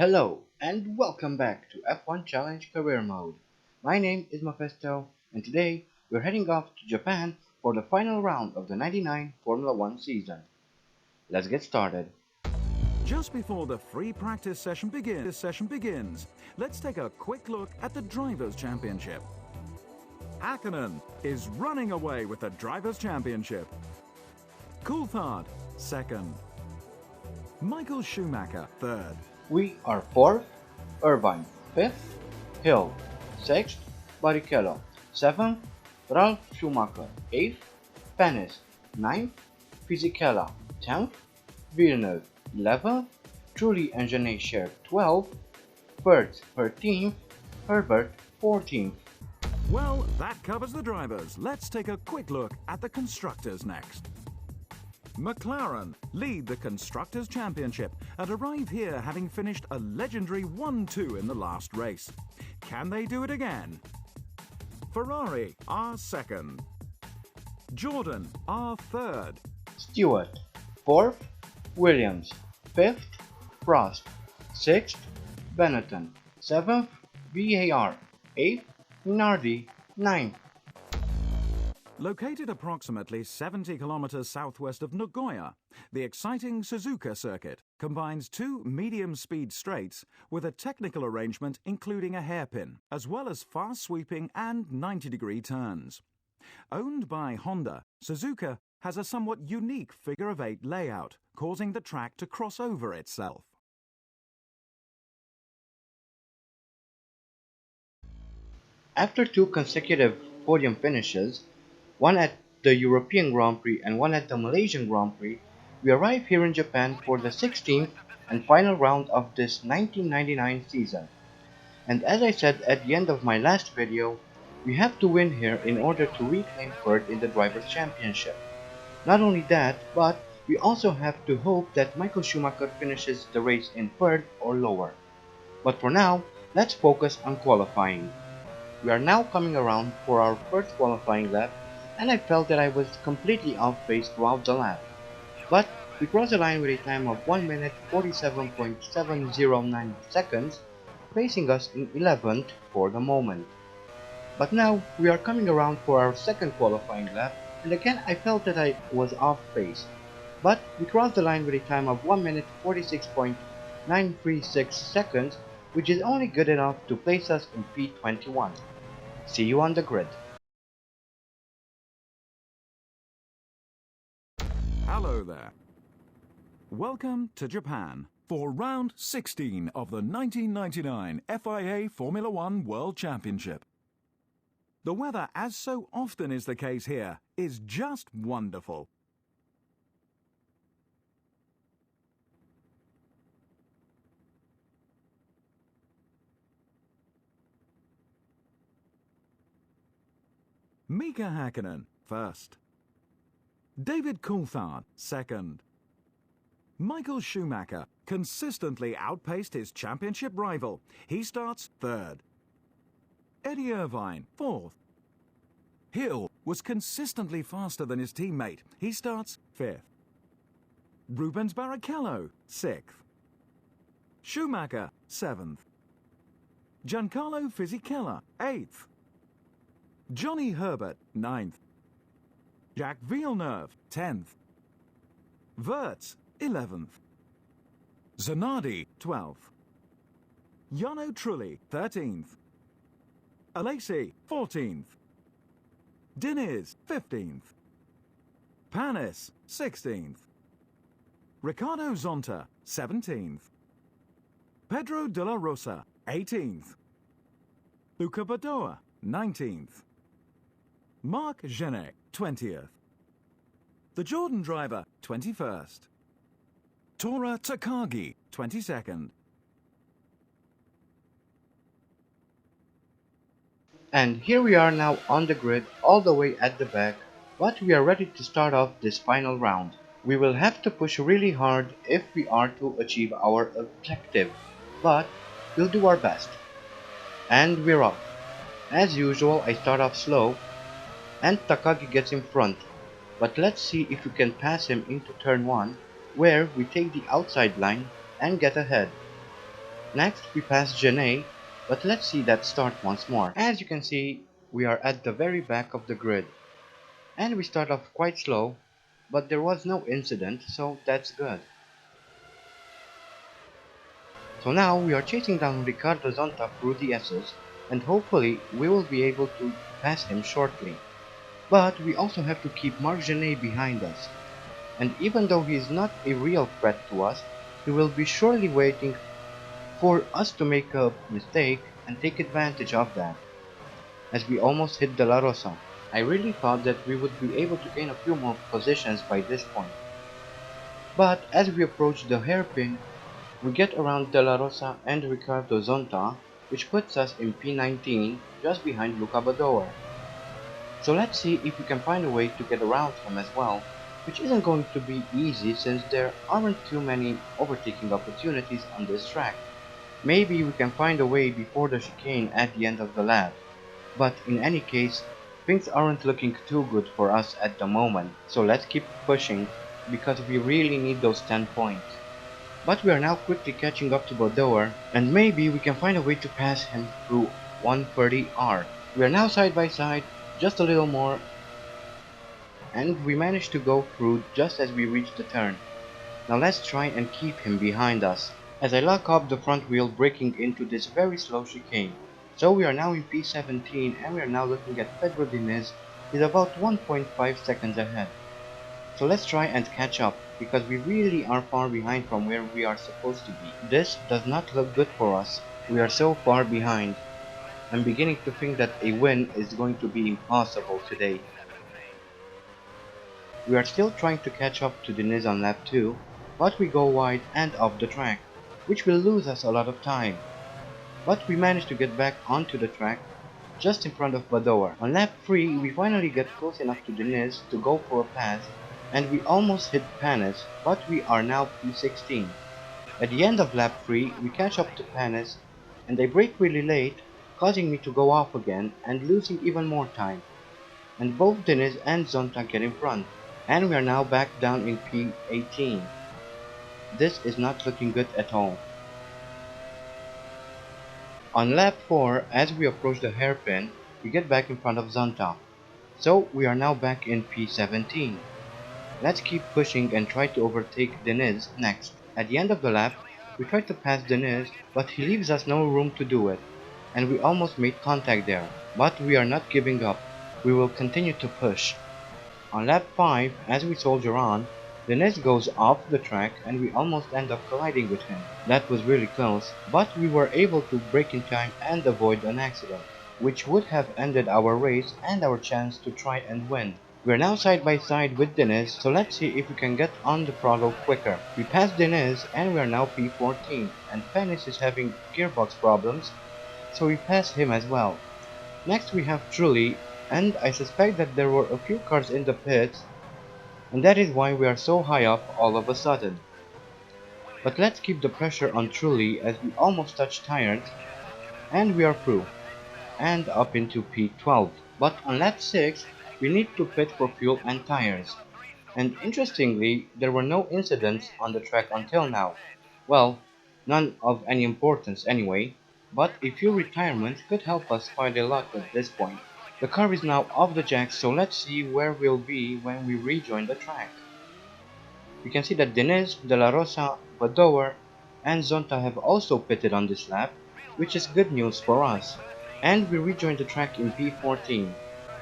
Hello and welcome back to F1 Challenge Career Mode. My name is Mephisto and today we're heading off to Japan for the final round of the 99 Formula 1 season. Let's get started. Just before the free practice session begins, let's take a quick look at the Drivers' Championship. Hakkinen is running away with the Drivers' Championship. Coulthard, second. Michael Schumacher, third. We are 4th, Irvine 5th, Hill 6th, Barrichello 7th, Ralf Schumacher 8th, Panis 9th, Fisichella 10th, Villeneuve 11th, Trulli and Genet 12th, Burt 13th, Herbert 14th. Well, that covers the drivers. Let's take a quick look at the constructors next. McLaren lead the Constructors' Championship and arrive here having finished a legendary 1-2 in the last race. Can they do it again? Ferrari are second. Jordan are third. Stewart 4th, Williams 5th, Prost 6th, Benetton 7th, VAR 8th, Minardi 9th. Located approximately 70 kilometers southwest of Nagoya, the exciting Suzuka circuit combines two medium-speed straights with a technical arrangement including a hairpin, as well as fast-sweeping and 90-degree turns. Owned by Honda, Suzuka has a somewhat unique figure-of-8 layout, causing the track to cross over itself. After two consecutive podium finishes, one at the European Grand Prix and one at the Malaysian Grand Prix, we arrive here in Japan for the 16th and final round of this 1999 season. And as I said at the end of my last video, we have to win here in order to reclaim third in the Drivers' Championship. Not only that, but we also have to hope that Michael Schumacher finishes the race in third or lower. But for now, let's focus on qualifying. We are now coming around for our first qualifying lap, and I felt that I was completely off pace throughout the lap. But we crossed the line with a time of 1 minute 47.709 seconds, placing us in 11th for the moment. But now we are coming around for our second qualifying lap, and again I felt that I was off pace. But we crossed the line with a time of 1 minute 46.936 seconds, which is only good enough to place us in P21. See you on the grid. Hello there. Welcome to Japan for round 16 of the 1999 FIA Formula 1 World Championship. The weather, as so often is the case here, is just wonderful. Mika Hakkinen, first. David Coulthard, second. Michael Schumacher consistently outpaced his championship rival. He starts third. Eddie Irvine, fourth. Hill was consistently faster than his teammate. He starts fifth. Rubens Barrichello, sixth. Schumacher, seventh. Giancarlo Fisichella, eighth. Johnny Herbert, ninth. Jacques Villeneuve, 10th. Wirtz, 11th. Zanardi, 12th. Jarno Trulli, 13th. Alesi, 14th. Diniz, 15th. Panis, 16th. Ricardo Zonta, 17th. Pedro de la Rosa, 18th. Luca Badoa, 19th. Marc Genet, 20th. The Jordan driver, 21st. Tora Takagi, 22nd. And here we are now on the grid all the way at the back, but we are ready to start off this final round. We will have to push really hard if we are to achieve our objective, but we'll do our best. And we're off. As usual, I start off slow, and Takagi gets in front, but let's see if we can pass him into turn 1, where we take the outside line and get ahead. Next, we pass Janae, but let's see that start once more. As you can see, we are at the very back of the grid, and we start off quite slow, but there was no incident, so that's good. So now we are chasing down Ricardo Zonta through the S's, and hopefully we will be able to pass him shortly. But we also have to keep Marc Genet behind us, and even though he is not a real threat to us, he will be surely waiting for us to make a mistake and take advantage of that, as we almost hit De La Rosa. I really thought that we would be able to gain a few more positions by this point, but as we approach the hairpin, we get around De La Rosa and Ricardo Zonta, which puts us in P19 just behind Luca Badoer. So let's see if we can find a way to get around him as well, which isn't going to be easy since there aren't too many overtaking opportunities on this track. Maybe we can find a way before the chicane at the end of the lap, but in any case, things aren't looking too good for us at the moment, so let's keep pushing because we really need those 10 points. But we are now quickly catching up to Badoer, and maybe we can find a way to pass him through 130R. We are now side by side, just a little more, and we managed to go through just as we reached the turn. Now let's try and keep him behind us, as I lock up the front wheel braking into this very slow chicane. So we are now in P17 and we are now looking at Pedro Diniz, he's about 1.5 seconds ahead. So let's try and catch up, because we really are far behind from where we are supposed to be. This does not look good for us, we are so far behind. I'm beginning to think that a win is going to be impossible today. We are still trying to catch up to Diniz on lap 2, but we go wide and off the track, which will lose us a lot of time. But we manage to get back onto the track, just in front of Badoer. On lap 3, we finally get close enough to Diniz to go for a pass, and we almost hit Panis, but we are now P16. At the end of lap 3, we catch up to Panis, and they brake really late, causing me to go off again and losing even more time. And both Diniz and Zonta get in front, and we are now back down in P18. This is not looking good at all. On lap 4, as we approach the hairpin, we get back in front of Zonta, so we are now back in P17. Let's keep pushing and try to overtake Diniz next. At the end of the lap, we try to pass Diniz, but he leaves us no room to do it, and we almost made contact there. But we are not giving up, we will continue to push. On lap 5, as we soldier on, Diniz goes off the track and we almost end up colliding with him. That was really close, but we were able to brake in time and avoid an accident, which would have ended our race and our chance to try and win. We're now side by side with Diniz, so let's see if we can get on the throttle quicker. We passed Diniz and we are now P14, and Penis is having gearbox problems, so we pass him as well. Next we have Trulli, and I suspect that there were a few cars in the pits, and that is why we are so high up all of a sudden. But let's keep the pressure on Trulli as we almost touch tires, and we are through, and up into P12. But on lap 6, we need to pit for fuel and tires. And interestingly, there were no incidents on the track until now. Well, none of any importance anyway, but a few retirements could help us quite a lot at this point. The car is now off the jack, so let's see where we'll be when we rejoin the track. We can see that Diniz, De La Rosa, Badoer, and Zonta have also pitted on this lap, which is good news for us. And we rejoin the track in P14.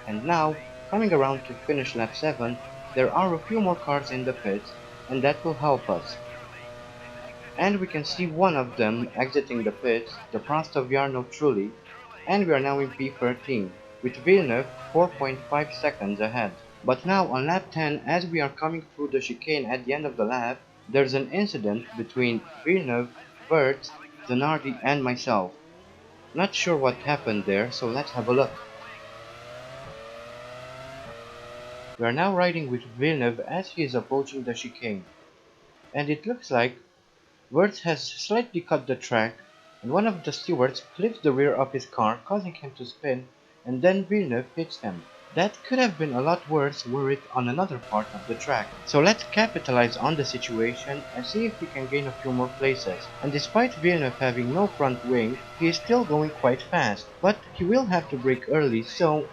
And now, coming around to finish lap 7, there are a few more cars in the pits, and that will help us. And we can see one of them exiting the pits, the Prostaviarno Trulli, and we are now in P13, with Villeneuve 4.5 seconds ahead. But now on lap 10, as we are coming through the chicane at the end of the lap, there's an incident between Villeneuve, Wirtz, Zanardi and myself. Not sure what happened there, so let's have a look. We are now riding with Villeneuve as he is approaching the chicane, and it looks like Wirtz has slightly cut the track, and one of the stewards flips the rear of his car, causing him to spin, and then Villeneuve hits him. That could have been a lot worse were it on another part of the track. So let's capitalize on the situation and see if we can gain a few more places. And despite Villeneuve having no front wing, he is still going quite fast, but he will have to brake early, so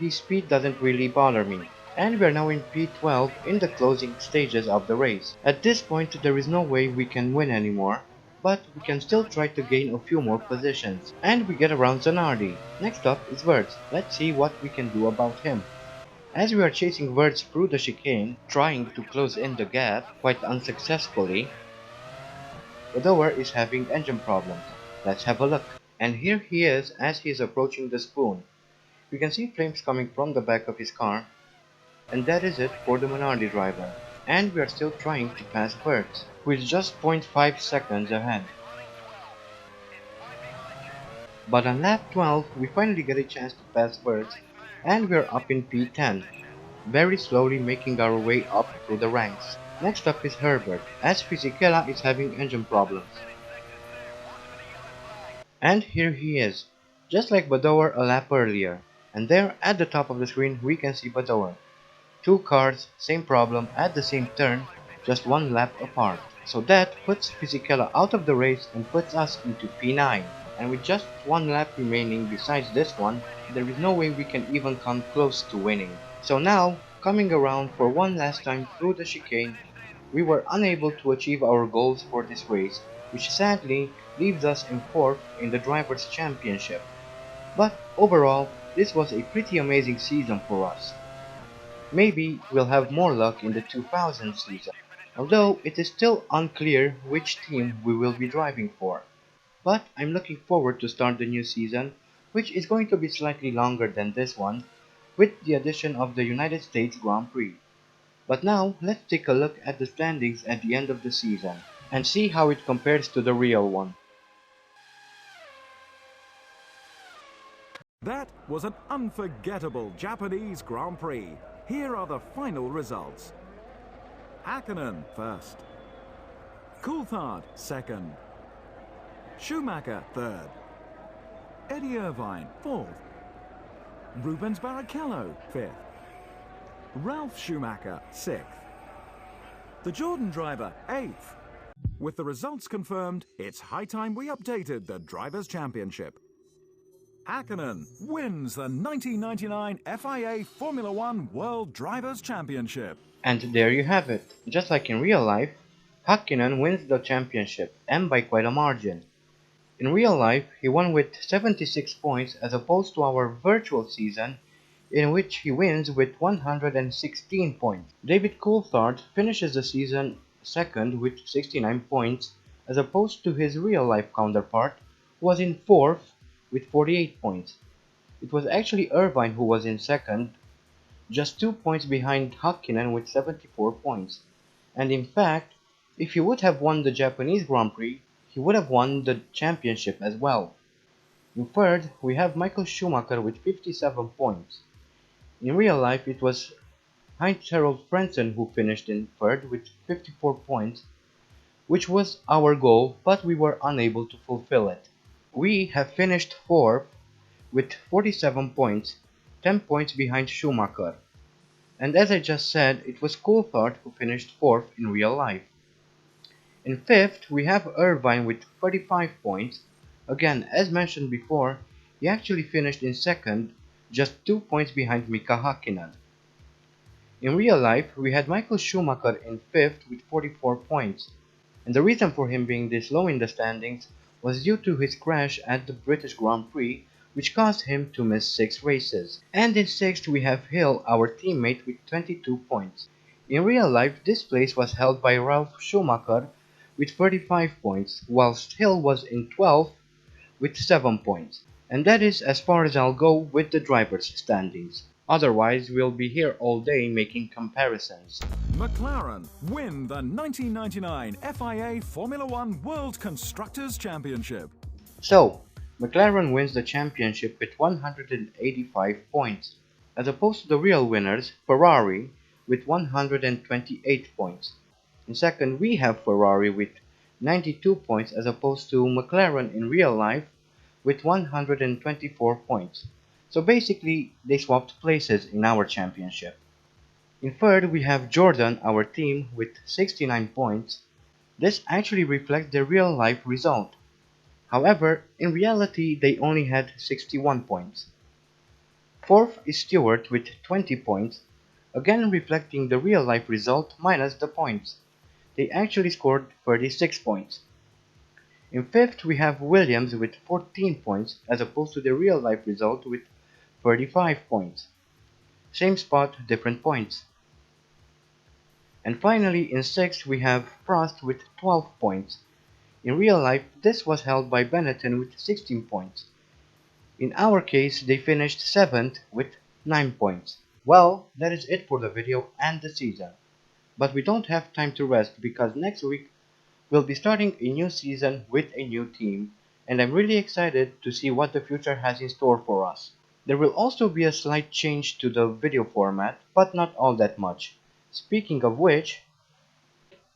his speed doesn't really bother me. And we are now in P12 in the closing stages of the race. At this point there is no way we can win anymore, but we can still try to gain a few more positions. And we get around Zanardi. Next up is Wirtz. Let's see what we can do about him. As we are chasing Wirtz through the chicane, trying to close in the gap, quite unsuccessfully, Odoer is having engine problems. Let's have a look. And here he is as he is approaching the spoon. We can see flames coming from the back of his car, and that is it for the Minardi driver. And we are still trying to pass Bert, who is just zero point 0.5 seconds ahead. But on lap 12, we finally get a chance to pass Bert, and we are up in P10, very slowly making our way up through the ranks. Next up is Herbert, as Fisichella is having engine problems. And here he is, just like Badoer a lap earlier. And there at the top of the screen we can see Badoer. Two cars, same problem at the same turn, just one lap apart. So that puts Fisichella out of the race and puts us into P9. And with just one lap remaining besides this one, there is no way we can even come close to winning. So now, coming around for one last time through the chicane, we were unable to achieve our goals for this race, which sadly leaves us in 4th in the Drivers' Championship. But overall, this was a pretty amazing season for us. Maybe we'll have more luck in the 2000 season, although it is still unclear which team we will be driving for. But I'm looking forward to start the new season, which is going to be slightly longer than this one, with the addition of the United States Grand Prix. But now, let's take a look at the standings at the end of the season, and see how it compares to the real one. That was an unforgettable Japanese Grand Prix. Here are the final results. Hakkinen first. Coulthard second. Schumacher third. Eddie Irvine fourth. Rubens Barrichello fifth. Ralph Schumacher sixth. The Jordan driver eighth. With the results confirmed, it's high time we updated the Drivers' Championship. Hakkinen wins the 1999 FIA Formula One World Drivers' Championship. And there you have it. Just like in real life, Hakkinen wins the championship, and by quite a margin. In real life, he won with 76 points as opposed to our virtual season, in which he wins with 116 points. David Coulthard finishes the season second with 69 points, as opposed to his real-life counterpart, who was in fourth with 48 points. It was actually Irvine who was in second, just 2 points behind Hakkinen with 74 points. And in fact, if he would have won the Japanese Grand Prix, he would have won the championship as well. In third, we have Michael Schumacher with 57 points. In real life, it was Heinz Harald Frentzen who finished in third with 54 points, which was our goal, but we were unable to fulfill it. We have finished fourth with 47 points, 10 points behind Schumacher. And as I just said, it was Coulthard who finished fourth in real life. In fifth, we have Irvine with 35 points. Again, as mentioned before, he actually finished in second, just 2 points behind Mika Hakkinen. In real life, we had Michael Schumacher in fifth with 44 points, and the reason for him being this low in the standings was due to his crash at the British Grand Prix, which caused him to miss 6 races. And in sixth, we have Hill, our teammate, with 22 points. In real life, this place was held by Ralph Schumacher with 35 points, whilst Hill was in 12th with 7 points. And that is as far as I'll go with the drivers' standings. Otherwise, we'll be here all day making comparisons. McLaren win the 1999 FIA Formula One World Constructors' Championship. So, McLaren wins the championship with 185 points, as opposed to the real winners, Ferrari, with 128 points. In second, we have Ferrari with 92 points as opposed to McLaren in real life with 124 points. So basically, they swapped places in our championship. In third, we have Jordan, our team, with 69 points. This actually reflects the real life result. However, in reality, they only had 61 points. Fourth is Stewart with 20 points, again reflecting the real life result minus the points. They actually scored 36 points. In fifth, we have Williams with 14 points as opposed to the real life result with 35 points. Same spot, different points. And finally, in sixth, we have Frost with 12 points. In real life, this was held by Benetton with 16 points. In our case, they finished 7th with 9 points. Well, that is it for the video and the season. But we don't have time to rest because next week we'll be starting a new season with a new team, and I'm really excited to see what the future has in store for us. There will also be a slight change to the video format, but not all that much. Speaking of which,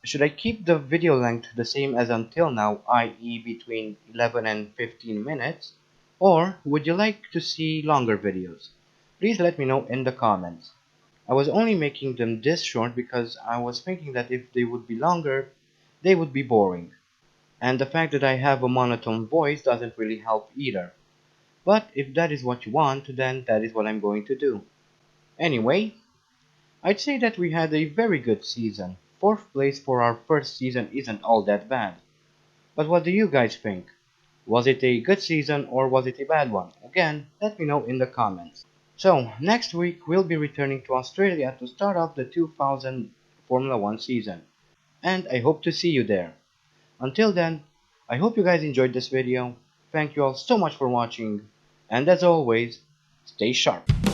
should I keep the video length the same as until now, i.e. between 11 and 15 minutes? Or would you like to see longer videos? Please let me know in the comments. I was only making them this short because I was thinking that if they would be longer, they would be boring. And the fact that I have a monotone voice doesn't really help either. But if that is what you want, then that is what I'm going to do. Anyway, I'd say that we had a very good season. Fourth place for our first season isn't all that bad. But what do you guys think? Was it a good season or was it a bad one? Again, let me know in the comments. So, next week we'll be returning to Australia to start off the 2000 Formula 1 season. And I hope to see you there. Until then, I hope you guys enjoyed this video. Thank you all so much for watching. And as always, stay sharp.